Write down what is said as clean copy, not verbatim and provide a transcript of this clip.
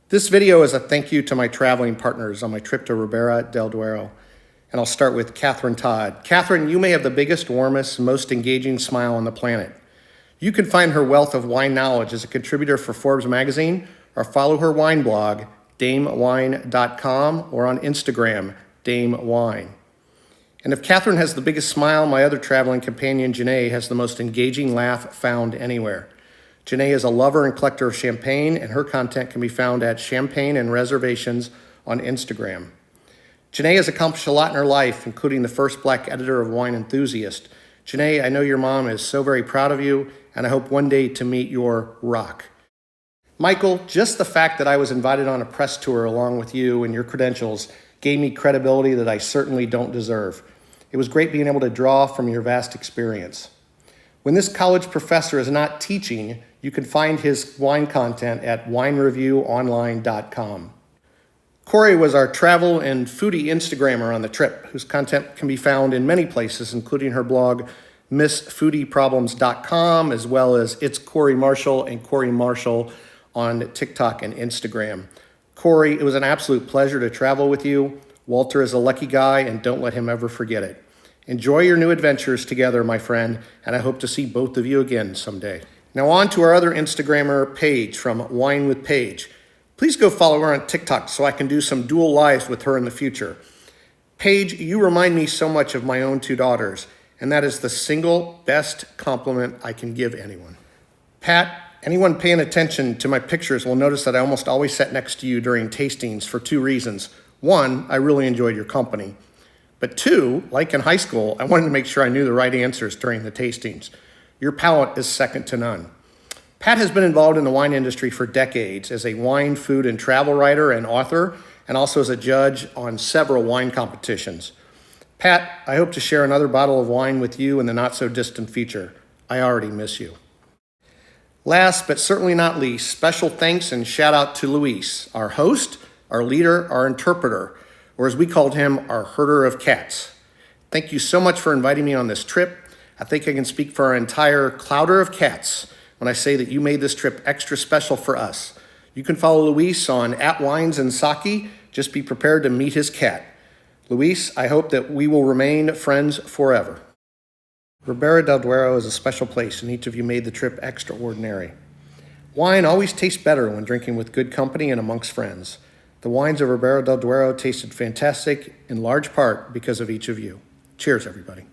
This video is a thank you to my traveling partners on my trip to Ribera del Duero. And I'll start with Catherine Todd. Catherine, you may have the biggest, warmest, most engaging smile on the planet. You can find her wealth of wine knowledge as a contributor for Forbes magazine or follow her wine blog, damewine.com, or on Instagram, damewine. And if Catherine has the biggest smile, my other traveling companion, Janae, has the most engaging laugh found anywhere. Janae is a lover and collector of champagne, and her content can be found at Champagne and Reservations on Instagram. Janae has accomplished a lot in her life, including the first Black editor of Wine Enthusiast. Janae, I know your mom is so very proud of you, and I hope one day to meet your rock. Michael, just the fact that I was invited on a press tour along with you and your credentials gave me credibility that I certainly don't deserve. It was great being able to draw from your vast experience. When this college professor is not teaching, you can find his wine content at winereviewonline.com. Corey was our travel and foodie Instagrammer on the trip, whose content can be found in many places, including her blog, MissFoodieProblems.com, as well as It's Corey Marshall and Corey Marshall on TikTok and Instagram. Corey, it was an absolute pleasure to travel with you. Walter is a lucky guy, and don't let him ever forget it. Enjoy your new adventures together, my friend, and I hope to see both of you again someday. Now on to our other Instagrammer, Paige from Wine with Paige. Please go follow her on TikTok so I can do some dual lives with her in the future. Paige, you remind me so much of my own two daughters, and that is the single best compliment I can give anyone. Pat, anyone paying attention to my pictures will notice that I almost always sat next to you during tastings for two reasons. One, I really enjoyed your company. But two, like in high school, I wanted to make sure I knew the right answers during the tastings. Your palate is second to none. Pat has been involved in the wine industry for decades as a wine, food, and travel writer and author, and also as a judge on several wine competitions. Pat, I hope to share another bottle of wine with you in the not-so-distant future. I already miss you. Last but certainly not least, special thanks and shout out to Luis, our host, our leader, our interpreter, or as we called him, our herder of cats. Thank you so much for inviting me on this trip. I think I can speak for our entire Clowder of cats when I say that you made this trip extra special for us. You can follow Luis on @WinesandSake. Just be prepared to meet his cat. Luis, I hope that we will remain friends forever. Ribera del Duero is a special place, and each of you made the trip extraordinary. Wine always tastes better when drinking with good company and amongst friends. The wines of Ribera del Duero tasted fantastic, in large part because of each of you. Cheers, everybody.